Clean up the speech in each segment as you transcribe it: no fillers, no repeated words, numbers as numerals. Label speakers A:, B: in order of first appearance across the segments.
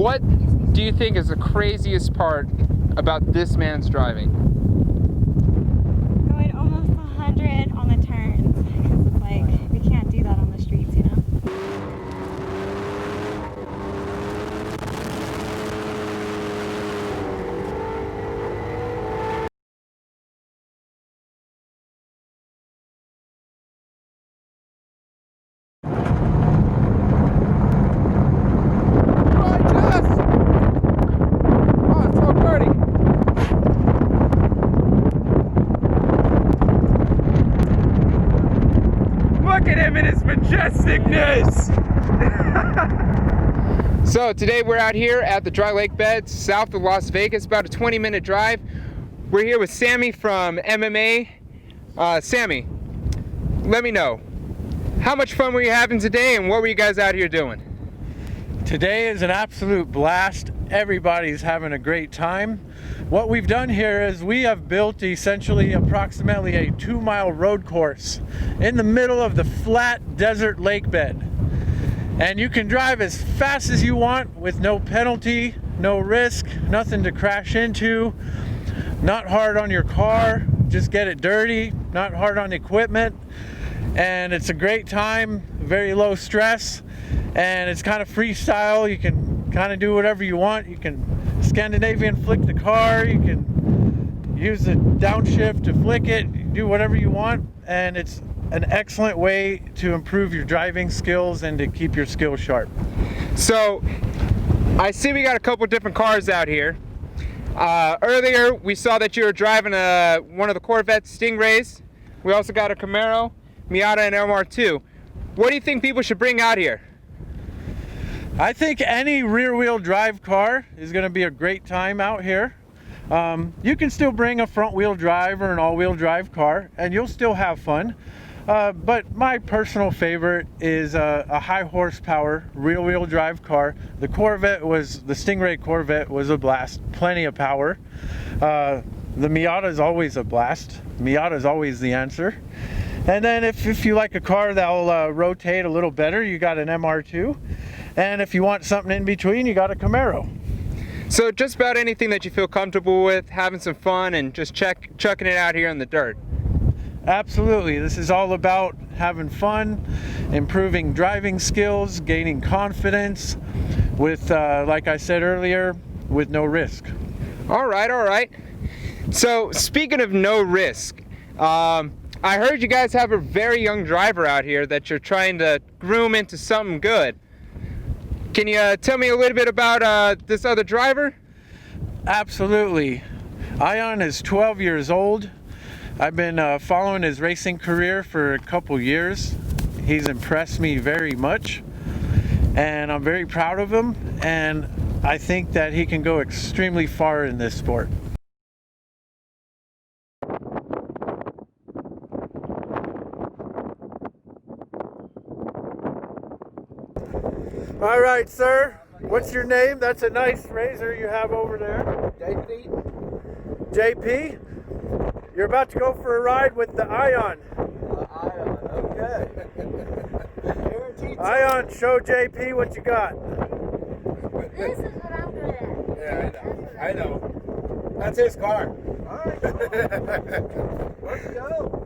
A: What do you think is the craziest part about this man's driving?
B: Going almost 100 on the turns, because it's like, we can't do that on the streets, you know?
A: Look at him in his majesticness! So today we're out here at the dry lake beds south of Las Vegas, about a 20-minute drive. We're here with Sammy from MMA. Sammy, let me know, how much fun were you having today and what were you guys out here doing?
C: Today is an absolute blast. Everybody's having a great time. What we've done here is we have built essentially approximately a 2-mile road course in the middle of the flat desert lake bed. And you can drive as fast as you want with no penalty, no risk, nothing to crash into, not hard on your car, just get it dirty, not hard on equipment. And it's a great time, very low stress, and it's kind of freestyle. You can kind of do whatever you want. You can Scandinavian flick the car, you can use the downshift to flick it, do whatever you want, and it's an excellent way to improve your driving skills and to keep your skills sharp.
A: So I see we got a couple different cars out here. Earlier we saw that you were driving one of the Corvette Stingrays. We also got a Camaro, Miata, and MR2. What do you think people should bring out here?
C: I think any rear-wheel drive car is going to be a great time out here. You can still bring a front-wheel drive or an all-wheel drive car and you'll still have fun. But my personal favorite is a high horsepower rear-wheel drive car. The Stingray Corvette was a blast, plenty of power. The Miata is always a blast. Miata is always the answer. And then if you like a car that'll rotate a little better, you got an MR2. And if you want something in between, you got a Camaro.
A: So just about anything that you feel comfortable with, having some fun and just chucking it out here in the dirt.
C: Absolutely. This is all about having fun, improving driving skills, gaining confidence with, like I said earlier, with no risk.
A: All right. So speaking of no risk, I heard you guys have a very young driver out here that you're trying to groom into something good. Can you tell me a little bit about this other driver?
C: Absolutely. Ion is 12 years old. I've been following his racing career for a couple years. He's impressed me very much and I'm very proud of him, and I think that he can go extremely far in this sport. All right, sir. What's your name? That's a nice razor you have over there.
D: JP?
C: JP? You're about to go for a ride with the Ion.
D: Ion, okay.
C: Ion, show JP what you got.
E: This is what I'm good at.
D: Yeah, I know. That's his car. All right. Let's go.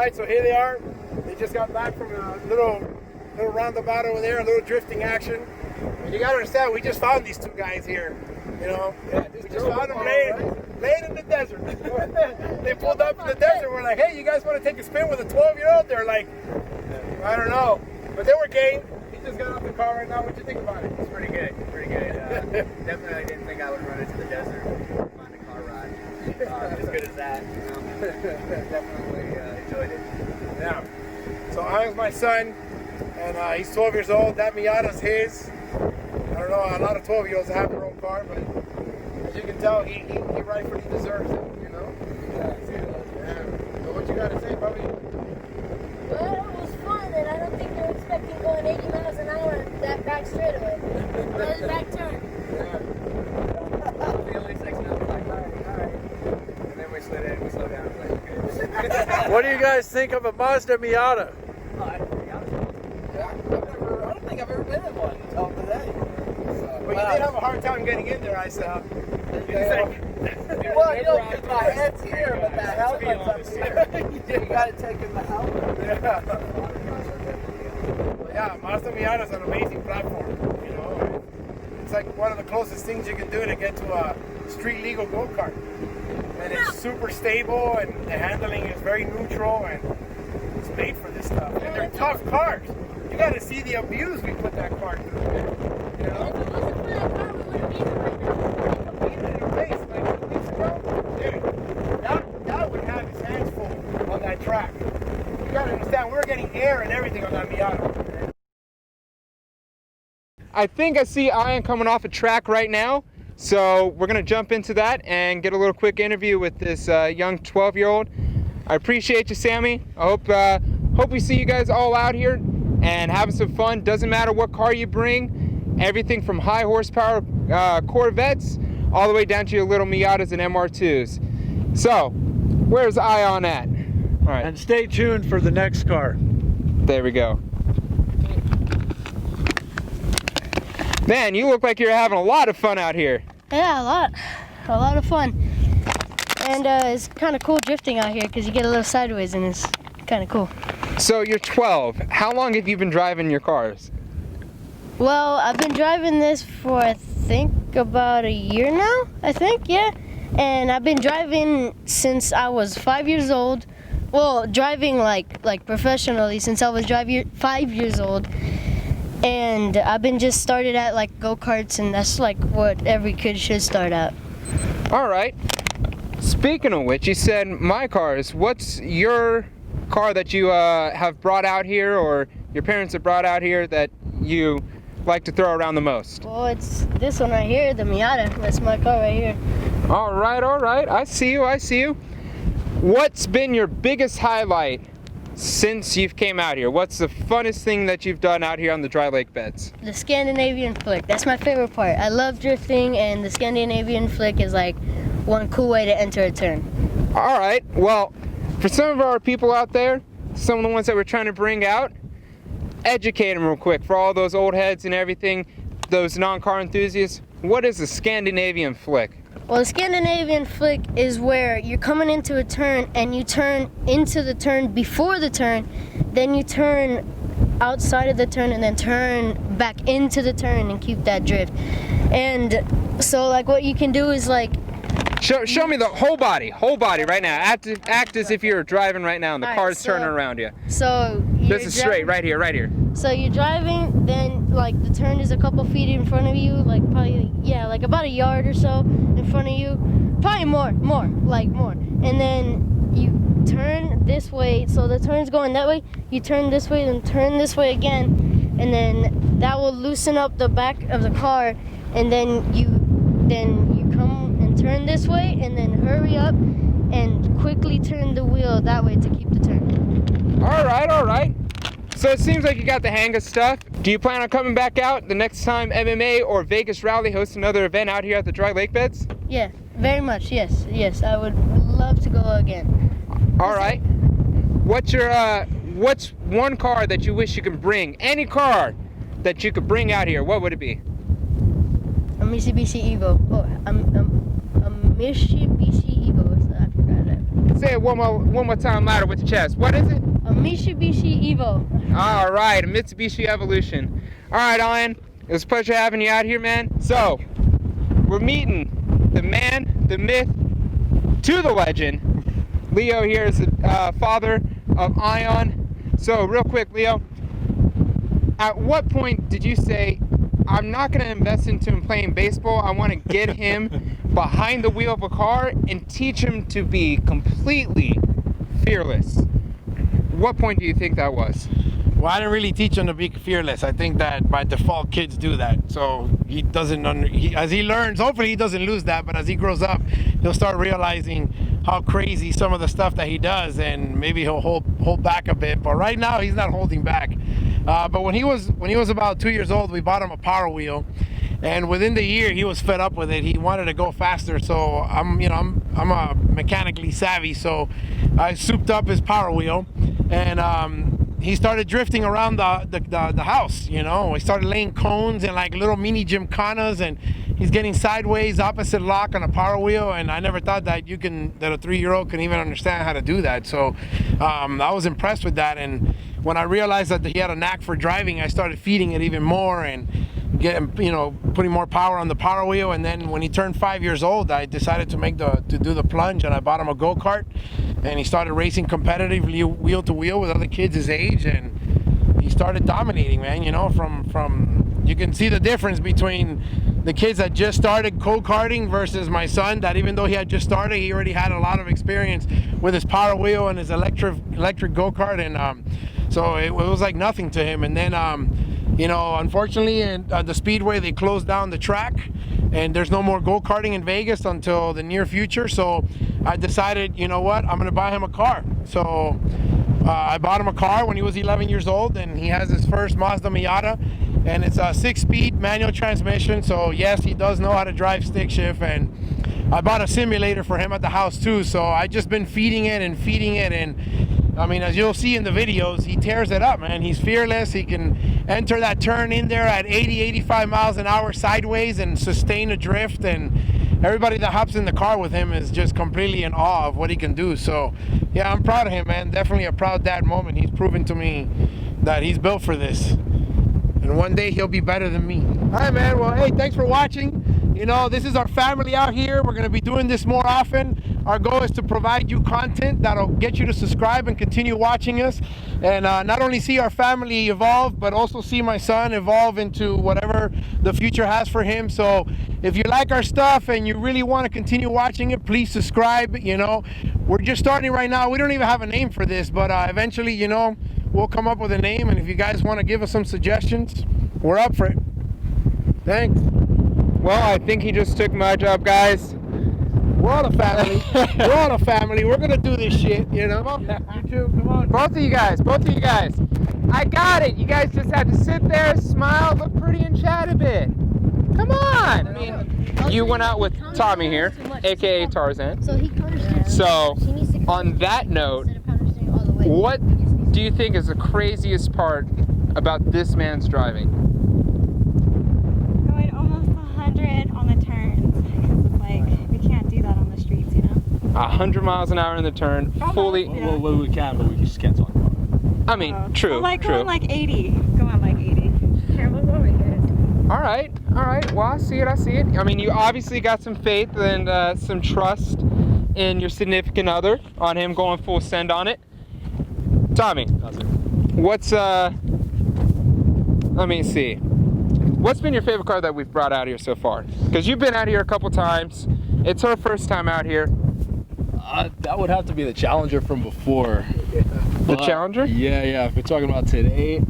D: right, so here they are. They just got back from a little roundabout over there, a little drifting action. And you gotta understand, we just found these two guys here. You know, we just found them laying in the desert. They pulled up in the desert. We're like, hey, you guys want to take a spin with a 12-year-old? They're like, I don't know, but they were game. He just got off the car right now. What'd you think about it?
F: It's pretty good, pretty good. Definitely didn't think I would run into the desert and find a car ride as good as that. Definitely enjoyed it.
D: Yeah. So I'm my son, and he's 12 years old. That Miata's his. I don't know, a lot of 12-year-olds have their own car, but as you can tell, he rightfully deserves it, you know? Yeah. So what you got to say, Bobby?
E: Well, it was fun, and I don't think they're expecting going 80 miles an hour that back straightaway. That is back turn.
F: The only section I was like, all right. And then we slid in, we slowed down. Like, good.
C: What do you guys think of a Mazda Miata?
F: I don't think I've ever been in one until today.
D: But you did have a hard time getting in there, I saw.
F: Well, you know, because my head's here, but the helmet's up here. You got to take in the helmet.
D: Yeah, Mazda Miata is an amazing platform, you know? It's like one of the closest things you can do to get to a street legal go-kart. And it's super stable, and the handling is very neutral, and it's made for this stuff. And they're tough cars. You got to see the abuse we put that car through. You know?
E: If it wasn't for that car, we wouldn't be here right now.
D: Competed in a race like 2 weeks ago. Dude, that would have his hands full on that track. You got to understand, we're getting air and everything on that Miata.
A: I think I see Ian coming off a track right now, so we're gonna jump into that and get a little quick interview with this young 12-year-old. I appreciate you, Sammy. I hope we see you guys all out here and having some fun. Doesn't matter what car you bring, everything from high horsepower Corvettes all the way down to your little Miatas and MR2s. So, where's Ion at? All right.
C: And stay tuned for the next car.
A: There we go. Man, you look like you're having a lot of fun out here.
G: Yeah, a lot of fun. And it's kind of cool drifting out here because you get a little sideways and it's kind of cool.
A: So you're 12. How long have you been driving your cars?
G: Well, I've been driving this for I think about a year now, yeah. And I've been driving since I was 5 years old. Well, driving like professionally since I was 5 years old. And I've been just started at like go-karts, and that's like what every kid should start at.
A: All right. Speaking of which, you said my cars. What's your car that you have brought out here, or your parents have brought out here, that you like to throw around the most?
G: Well, it's this one right here, the Miata. That's my car right here.
A: All right. I see you. What's been your biggest highlight since you've came out here? What's the funnest thing that you've done out here on the dry lake beds?
G: The Scandinavian flick. That's my favorite part. I love drifting, and the Scandinavian flick is like one cool way to enter a turn.
A: All right. Well, for some of our people out there, some of the ones that we're trying to bring out, educate them real quick. For all those old heads and everything, those non-car enthusiasts, what is the Scandinavian flick?
G: Well, the Scandinavian flick is where you're coming into a turn and you turn into the turn before the turn, then you turn outside of the turn and then turn back into the turn and keep that drift. And so like what you can do is like
A: show me the whole body right now. Act as if you're driving right now and the car's turning around you.
G: So
A: this is straight right here.
G: So you're driving, then like the turn is a couple feet in front of you, like probably, yeah, like about a yard or so in front of you, probably more, and then you turn this way, so the turn's going that way, you turn this way, then turn this way again, and then that will loosen up the back of the car, and then you come and turn this way, and then hurry up and quickly turn the wheel that way to keep the turn.
A: All right. So it seems like you got the hang of stuff. Do you plan on coming back out the next time MMA or Vegas Rally hosts another event out here at the dry lake beds?
G: Yeah, very much, yes, I would love to go again.
A: All right. What's one car that you wish you could bring? Any car that you could bring out here, what would it be?
G: A Mitsubishi Evo. Oh, a Mitsubishi Evo. I forgot
A: Say it one more time louder with your chest. What is it?
G: A Mitsubishi Evo.
A: All right, a Mitsubishi Evolution. All right, Ian, it was a pleasure having you out here, man. So, we're meeting the man, the myth, to the legend. Leo here is the father of Ion. So, real quick, Leo, at what point did you say, I'm not going to invest into him playing baseball, I want to get him behind the wheel of a car and teach him to be completely fearless? What point do you think that was?
D: Well, I didn't really teach him to be fearless. I think that by default kids do that. So he doesn't, as he learns, hopefully he doesn't lose that, but as he grows up, he'll start realizing how crazy some of the stuff that he does, and maybe he'll hold back a bit. But right now he's not holding back. But when he was about 2 years old, we bought him a Power Wheel, and within the year he was fed up with it. He wanted to go faster. So I'm a mechanically savvy, so I souped up his Power Wheel, and he started drifting around the house. You know, we started laying cones and like little mini gymkhanas, and he's getting sideways opposite lock on a Power Wheel, and I never thought that a 3-year-old can even understand how to do that. So I was impressed with that, and when I realized that he had a knack for driving, I started feeding it even more and putting more power on the Power Wheel. And then when he turned 5 years old, I decided to do the plunge, and I bought him a go-kart, and he started racing competitively wheel to wheel with other kids his age, and he started dominating, man. You know, from you can see the difference between the kids that just started go-karting versus my son, that even though he had just started, he already had a lot of experience with his Power Wheel and his electric go-kart, and so it was like nothing to him. And then unfortunately, the Speedway, they closed down the track, and there's no more go-karting in Vegas until the near future. So I decided, you know what, I'm gonna buy him a car. So I bought him a car when he was 11 years old, and he has his first Mazda Miata, and it's a 6-speed manual transmission. So yes, he does know how to drive stick shift, and I bought a simulator for him at the house too. So I just been feeding it, and I mean, as you'll see in the videos, he tears it up, man. He's fearless. He can enter that turn in there at 85 miles an hour sideways and sustain a drift, and everybody that hops in the car with him is just completely in awe of what he can do. So yeah, I'm proud of him, man. Definitely a proud dad moment. He's proven to me that he's built for this, and one day he'll be better than me. All right, man. Well, hey, thanks for watching. You know, this is our family out here. We're going to be doing this more often. Our goal is to provide you content that'll get you to subscribe and continue watching us, and not only see our family evolve, but also see my son evolve into whatever the future has for him. So if you like our stuff and you really want to continue watching it, please subscribe. You know, we're just starting right now. We don't even have a name for this, but eventually, you know, we'll come up with a name, and if you guys want to give us some suggestions, we're up for it. Thanks.
A: Well, I think he just took my job, guys.
D: We're all a family. We're all a family. We're gonna do this shit, you know? You too, come on.
A: Both of you guys. I got it. You guys just have to sit there, smile, look pretty, and chat a bit. Come on. I mean, you went out with Tommy here, aka Tarzan.
G: So he understands.
A: So, on that note, what do you think is the craziest part about this man's driving?
B: Going almost 100 on the turns, because it's like we can't do that on the streets, you know.
A: 100 miles an hour in the turn, fully.
B: Yeah.
F: Well, we can, but we just can't talk about it.
A: I mean, true.
B: Well, like
A: true.
B: going like 80. Going like 80. Careful over here.
A: All right. Well, I see it. I mean, you obviously got some faith and some trust in your significant other on him going full send on it. Tommy, what's let me see. What's been your favorite car that we've brought out here so far? Because you've been out here a couple times. It's our first time out here.
H: That would have to be the Challenger from before.
A: The Challenger?
H: Yeah. If we're talking about today,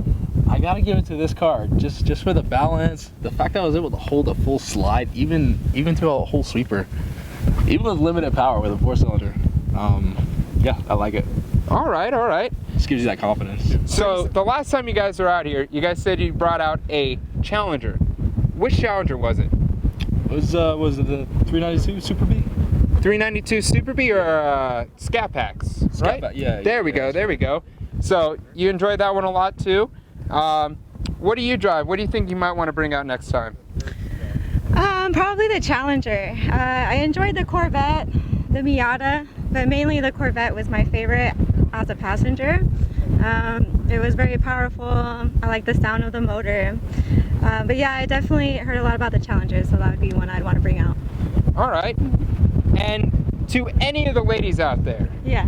H: I gotta give it to this car. Just for the balance, the fact that I was able to hold a full slide, even to a whole sweeper, even with limited power with a 4-cylinder. Yeah, I like it.
A: All right.
H: Just gives you that confidence.
A: So the last time you guys were out here, you guys said you brought out a Challenger. Which Challenger was it?
H: Was it the 392 Super B?
A: 392 Super B or Scat Packs, right?
H: Yeah.
A: There we go. So you enjoyed that one a lot too. What do you drive? What do you think you might want to bring out next time?
B: Probably the Challenger. I enjoyed the Corvette, the Miata. but mainly the Corvette was my favorite as a passenger. It was very powerful. I like the sound of the motor. But yeah, I definitely heard a lot about the Challengers, so that would be one I'd want to bring out.
A: All right. And to any of the ladies out there,
B: Yeah.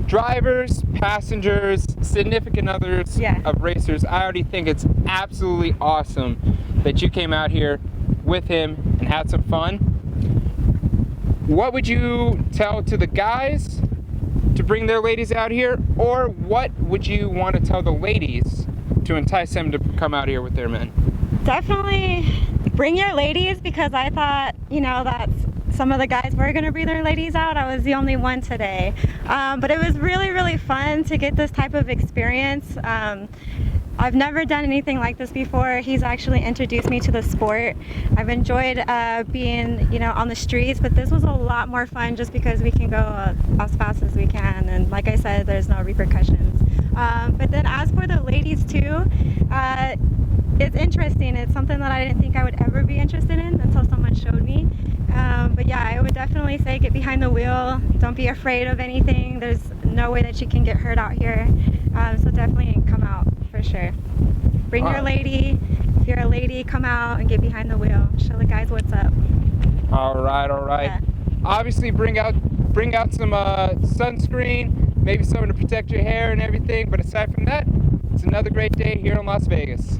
A: drivers, passengers, significant others
B: Yeah.
A: of racers, I already think it's absolutely awesome that you came out here with him and had some fun. What would you tell to the guys to bring their ladies out here, or what would you want to tell the ladies to entice them to come out here with their men?
B: Definitely bring your ladies, because I thought, you know, that some of the guys were going to bring their ladies out. I was the only one today. But it was really, really fun to get this type of experience. I've never done anything like this before. He's actually introduced me to the sport. I've enjoyed being, you know, on the streets, but this was a lot more fun just because we can go as fast as we can, and like I said, there's no repercussions. But then as for the ladies too, it's interesting. It's something that I didn't think I would ever be interested in until someone showed me. But yeah, I would definitely say get behind the wheel. Don't be afraid of anything. There's no way that you can get hurt out here. So definitely come out for sure. Bring your lady. If you're a lady, come out and get behind the wheel. Show the guys what's up.
A: All right, all right.
B: Yeah.
A: Obviously, bring out some sunscreen, maybe something to protect your hair and everything. But aside from that, it's another great day here in Las Vegas.